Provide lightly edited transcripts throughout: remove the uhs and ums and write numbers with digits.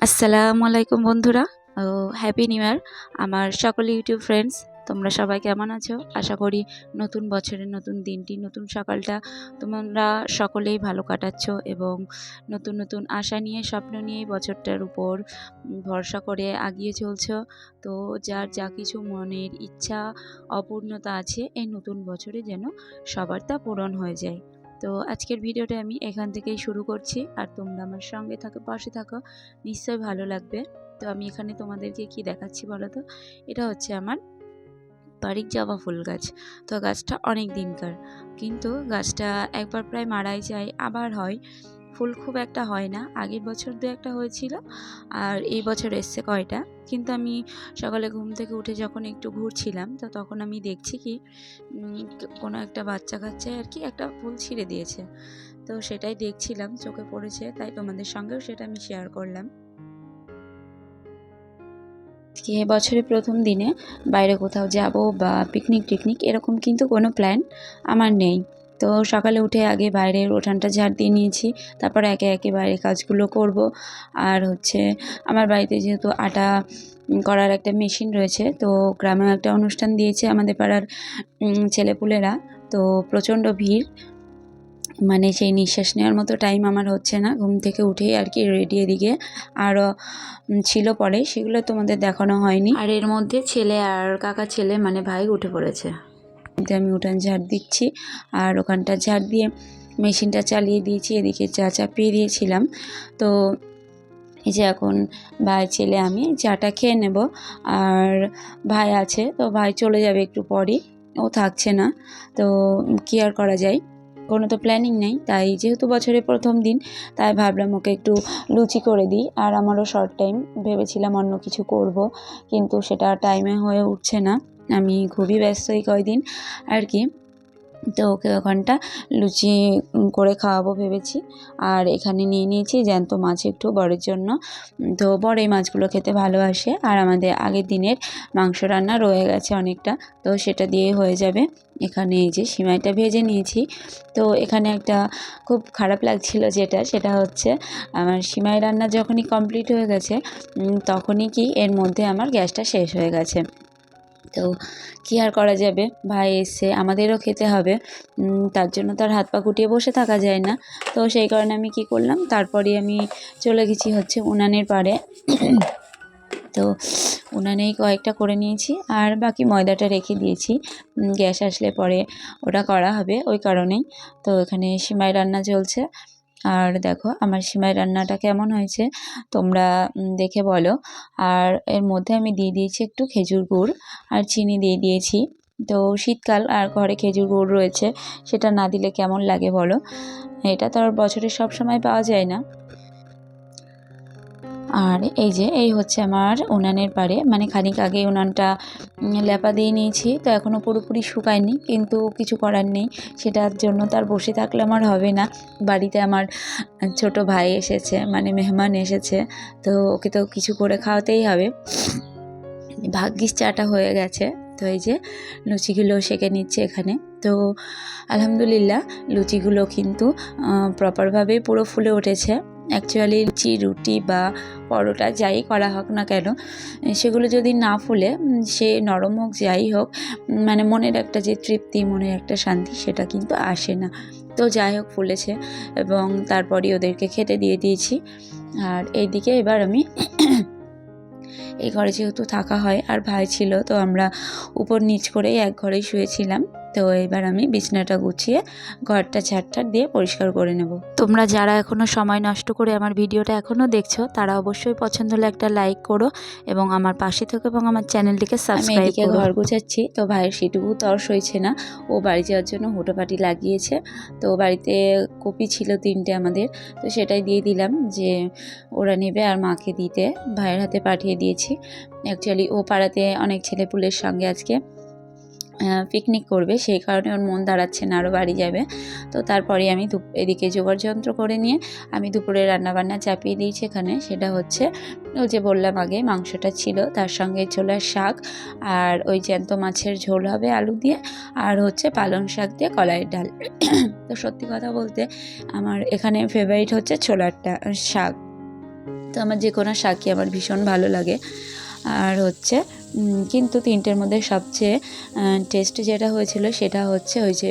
আসসালামু আলাইকুম বন্ধুরা। হ্যাপি নিউ ইয়ার আমার সকল ইউটিউব ফ্রেন্ডস। তোমরা সবাই কেমন আছো? আশা করি নতুন বছরের নতুন দিনটি, নতুন সকালটা তোমরা সকলেই ভালো কাটাচ্ছ এবং নতুন নতুন আশা নিয়ে, স্বপ্ন নিয়ে বছরটার উপর ভরসা করে এগিয়ে চলছো। তো যার যা কিছু মনের ইচ্ছা অপূর্ণতা আছে, এই নতুন বছরে যেন সবার তা পূরণ হয়ে যায়। তো আজকের ভিডিওটা আমি এখান থেকেই শুরু করছি, আর তোমরা আমার সঙ্গে থাকো, পাশে থাকো, নিশ্চয়ই ভালো লাগবে। তো আমি এখানে তোমাদেরকে কি দেখাচ্ছি বলো তো? এটা হচ্ছে আমার বাড়ির জবা ফুল গাছ। তো গাছটা অনেক দিনকার, কিন্তু গাছটা একবার প্রায় মারাই যায়, আবার হয়। ফুল খুব একটা হয় না, আগের বছর দু একটা হয়েছিল, আর এই বছর এসছে কয়টা। কিন্তু আমি সকালে ঘুম থেকে উঠে যখন একটু ঘুরছিলাম, তো তখন আমি দেখছি কি কোনো একটা বাচ্চা কাচ্চায় আর কি একটা ফুল ছিঁড়ে দিয়েছে। তো সেটাই দেখছিলাম, চোখে পড়েছে, তাই তোমাদের সঙ্গেও সেটা আমি শেয়ার করলাম। আজকে বছরের প্রথম দিনে বাইরে কোথাও যাব বা পিকনিক টিকনিক এরকম কিন্তু কোনো প্ল্যান আমার নেই। তো সকালে উঠে আগে বাইরের উঠানটা ঝাড় দিয়ে নিয়েছি, তারপর একে একে বাইরের কাজগুলো করব। আর হচ্ছে আমার বাড়িতে যেহেতু আটা করার একটা মেশিন রয়েছে, তো গ্রামেও একটা অনুষ্ঠান দিয়েছে আমাদের পাড়ার ছেলেপুলেরা। তো প্রচণ্ড ভিড়, মানে সেই নিঃশ্বাস নেওয়ার মতো টাইম আমার হচ্ছে না। ঘুম থেকে উঠেই আর কি রেডি, এদিকে আরও ছিল পরে, সেগুলো তোমাদের দেখানো হয়নি। আর এর মধ্যে ছেলে আর কাকা ছেলে মানে ভাই উঠে পড়েছে। কিন্তু আমি উঠান ঝাড় দিচ্ছি, আর ওখানটা ঝাড় দিয়ে মেশিনটা চালিয়ে দিয়েছি, এদিকে চা চাপিয়ে দিয়েছিলাম। তো এই যে এখন ভাই, ছেলে, আমি চাটা খেয়ে নেব। আর ভাই আছে, তো ভাই চলে যাবে একটু পরই, ও থাকছে না। তো কি আর করা যায়, কোনো তো প্ল্যানিং নেই। তাই যেহেতু বছরের প্রথম দিন, তাই ভাবলাম ওকে একটু লুচি করে দিই। আর আমারও শর্ট টাইম, ভেবেছিলাম অন্য কিছু করব, কিন্তু সেটা টাইমে হয়ে উঠছে না। আমি খুবই ব্যস্ত এই কয়দিন আর কি। তো ওকে ওখানটা লুচি করে খাওয়াবো ভেবেছি। আর এখানে নিয়ে নিয়েছি জ্যান্ত মাছ একটু বরের জন্য। তো বর এই মাছগুলো খেতে ভালোবাসে, আর আমাদের আগের দিনের মাংস রান্না রয়ে গেছে অনেকটা, তো সেটা দিয়ে হয়ে যাবে। এখানে এই যে সিমাইটা ভেজে নিয়েছি। তো এখানে একটা খুব খারাপ লাগছিল, সেটা হচ্ছে আমার সিমাই রান্না যখনই কমপ্লিট হয়ে গেছে, তখনই কি এর মধ্যে আমার গ্যাসটা শেষ হয়ে গেছে। তো কী আর করা যাবে, ভাই এসছে, আমাদেরও খেতে হবে, তার জন্য তার হাত পা গুটিয়ে বসে থাকা যায় না। তো সেই কারণে আমি কি করলাম, তারপরে আমি চলে গেছি হচ্ছে উনানের পাড়ে। তো উনানেই কয়েকটা করে নিয়েছি, আর বাকি ময়দাটা রেখে দিয়েছি, গ্যাস আসলে পরে ওটা করা হবে ওই কারণেই। তো এখানে সিমাই রান্না চলছে। আর দেখো আমার সিমাই রান্নাটা কেমন হয়েছে তোমরা দেখে বলো। আর এর মধ্যে আমি দিয়ে দিয়েছি একটু খেজুর গুড়, আর চিনি দিয়ে দিয়েছি। তো শীতকাল, আর ঘরে খেজুর গুড় রয়েছে, সেটা না দিলে কেমন লাগে বলো? এটা তো আর বছরে সব সময় পাওয়া যায় না। আর এই যে এই হচ্ছে আমার উনানের পাড়ে, মানে খানিক আগে উনানটা লেপা দিয়ে নিয়েছি। তো এখনও পুরোপুরি শুকায়নি, কিন্তু কিছু করার নেই, সেটার জন্য তার বসে থাকলে আমার হবে না। বাড়িতে আমার ছোট ভাই এসেছে, মানে মেহমান এসেছে, তো ওকে তো কিছু করে খাওয়াতেই হবে। ভাগ্যিস চাটা হয়ে গেছে। তো এই যে লুচিগুলো সেঁকে নিচ্ছে এখানে। তো আলহামদুলিল্লাহ লুচিগুলো কিন্তু প্রপারভাবে পুরো ফুলে উঠেছে। অ্যাকচুয়ালি লুচি, রুটি বা পরোটা যাই করা হোক না কেন, সেগুলো যদি না ফুলে, সে নরম হোক যাই হোক, মানে মনের একটা যে তৃপ্তি, মনের একটা শান্তি, সেটা কিন্তু আসে না। তো যাই হোক ফুলেছে, এবং তারপরই ওদেরকে খেতে দিয়ে দিয়েছি। আর এইদিকে এবার আমি এই ঘরে যেহেতু থাকা হয়, আর ভাই ছিল, তো আমরা উপর নিচ করেই এক ঘরেই শুয়েছিলাম। তো এবার আমি বিছানাটা গুছিয়ে ঘরটা ঝাড়টার দিয়ে পরিষ্কার করে নেব। তোমরা যারা এখনও সময় নষ্ট করে আমার ভিডিওটা এখনও দেখছো, তারা অবশ্যই পছন্দ হলে একটা লাইক করো এবং আমার পাশে থেকো এবং আমার চ্যানেলটিকে সাবস্ক্রাইব করো। ঘর গুছাচ্ছি, তো ভাইয়ের সেটুকু তর্স হয়েছে না, ও বাড়ি যাওয়ার জন্য হুটোপাটি লাগিয়েছে। তো বাড়িতে কপি ছিল 3টে আমাদের, তো সেটাই দিয়ে দিলাম যে ওরা নেবে, আর মাকে দিতে ভাইয়ের হাতে পাঠিয়ে দিয়েছি। অ্যাকচুয়ালি ও পাড়াতে অনেক ছেলেপুলের সঙ্গে আজকে পিকনিক করবে, সেই কারণে ওর মন দাঁড়াচ্ছে না, আরও বাড়ি যাবে। তো তারপরে আমি এদিকে জোগাড় যন্ত্র করে নিয়ে আমি দুপুরে রান্নাবান্না চাপিয়ে দিয়েছি এখানে। সেটা হচ্ছে ওই যে বললাম আগে, মাংসটা ছিল, তার সঙ্গে ছোলার শাক, আর ওই জ্যান্ত মাছের ঝোল হবে আলু দিয়ে, আর হচ্ছে পালং শাক দিয়ে কলাইয়ের ডাল। তো সত্যি কথা বলতে আমার এখানে ফেভারিট হচ্ছে ছোলারটা শাক। তো আমার যে কোনো শাকই আমার ভীষণ ভালো লাগে। আর হচ্ছে কিন্তু তিনটের মধ্যে সবচেয়ে টেস্টি যেটা হয়েছিল সেটা হচ্ছে ওই যে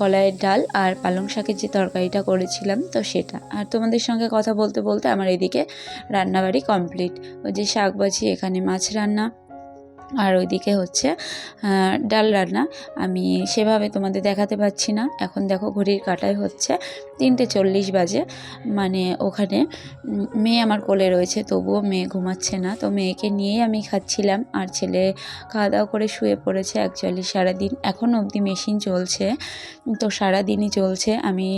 কলাইয়ের ডাল আর পালং শাকের যে তরকারিটা করেছিলাম, তো সেটা। আর তোমাদের সঙ্গে কথা বলতে বলতে আমার এদিকে রান্নাবাড়ি কমপ্লিট। ওই যে শাক ভাজি, এখানে মাছ রান্না, আর ওইদিকে হচ্ছে ডাল রান্না। আমি সেভাবে তোমাদের দেখাতে পারছি না। এখন দেখো ঘড়ির কাঁটায় হচ্ছে 3:40 বাজে, মানে ওখানে মেয়ে আমার কোলে রয়েছে, তবুও মেয়ে ঘুমাচ্ছে না। তো মেয়েকে নিয়েই আমি খাচ্ছিলাম, আর ছেলে খাওয়া দাওয়া করে শুয়ে পড়েছে। অ্যাকচুয়ালি সারাদিন এখনও অবধি মেশিন চলছে, তো সারাদিনই চলছে। আমি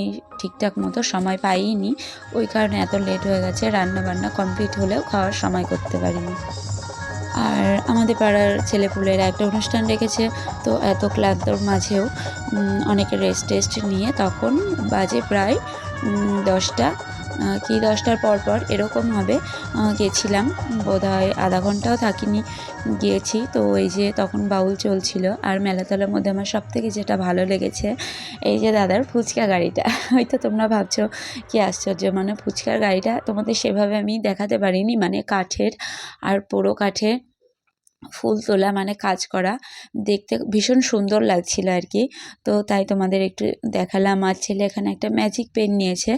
ঠিকঠাক মতো সময় পাইনি, ওই কারণে এত লেট হয়ে গেছে। রান্না বান্না কমপ্লিট হলেও খাওয়ার সময় করতে পারিনি। আর আমাদের পাড়ার ছেলেপুলেরা একটা অনুষ্ঠান রেখেছে, তো এত ক্লান্তর মাঝেও অনেকে রেস্ট টেস্ট নিয়ে তখন বাজে প্রায় 10টা, কি 10টার পর এরকম হবে। গেছিলাম, বোধহয় আধা ঘন্টাও থাকিনি, গিয়েছি। তো এই যে তখন বাউল চলছিল। আর মেলাতলার মধ্যে আমার সবথেকে যেটা ভালো লেগেছে, এই যে দাদার ফুচকা গাড়িটা। হয়তো তোমরা ভাবছো কি আশ্চর্য, মানে ফুচকার গাড়িটা তোমাদের সেভাবে আমি দেখাতে পারিনি, মানে কাঠের, আর পুরো কাঠে ফুল তোলা, মানে কাজ করা, দেখতে ভীষণ সুন্দর লাগছিল আর কি। তো তাই তোমাদের একটু দেখালাম। আর ছেলে এখানে একটা ম্যাজিক পেন নিয়েছে।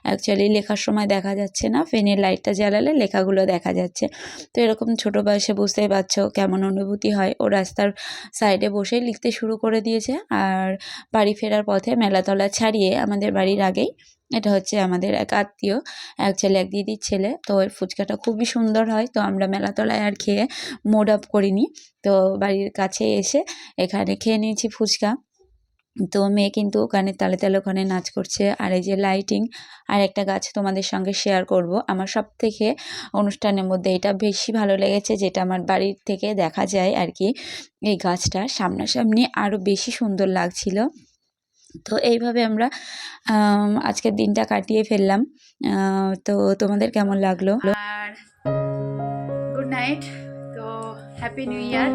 অ্যাকচুয়ালি লেখার সময় দেখা যাচ্ছে না, পেনের লাইটটা জ্বালালে লেখাগুলো দেখা যাচ্ছে। তো এরকম ছোটো বয়সে বুঝতেই পারছো কেমন অনুভূতি হয়। ও রাস্তার সাইডে বসে লিখতে শুরু করে দিয়েছে। আর বাড়ি ফেরার পথে মেলাতলা ছাড়িয়ে আমাদের বাড়ির আগেই, এটা হচ্ছে আমাদের এক আত্মীয়, অ্যাকচুয়ালি এক দিদির ছেলে, তো ওর ফুচকাটা খুবই সুন্দর হয়। তো আমরা মেলাতলায় আর খেয়ে মোড আপ করিনি, তো বাড়ির কাছে এসে এখানে খেয়ে নিয়েছি ফুচকা। তো মেয়ে কিন্তু গানের তালে তালে ওখানে নাচ করছে। আর এই যে লাইটিং, আর একটা গাছ তোমাদের সঙ্গে শেয়ার করব। আমার সব থেকে অনুষ্ঠানের মধ্যে এটা বেশি ভালো লেগেছে, যেটা আমার বাড়ির থেকে দেখা যায় আর কি। এই গাছটা সামনাসামনি আরও বেশি সুন্দর লাগছিল। তো এইভাবে আমরা আজকের দিনটা কাটিয়ে ফেললাম। তো তোমাদের কেমন লাগলো? আর গুড নাইট, তো হ্যাপি নিউ ইয়ার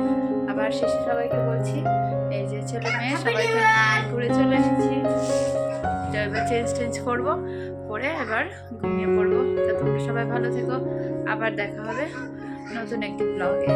আবার শেষে সবাইকে বলছি। এই যে ছেলে মেয়ে সবাইকে ঘুরে চলে এসেছি, এবার চেঞ্জ করবো, করে এবার ঘুমিয়ে পড়বো। তো তোমরা সবাই ভালো থেকো, আবার দেখা হবে নতুন একটি ব্লগে।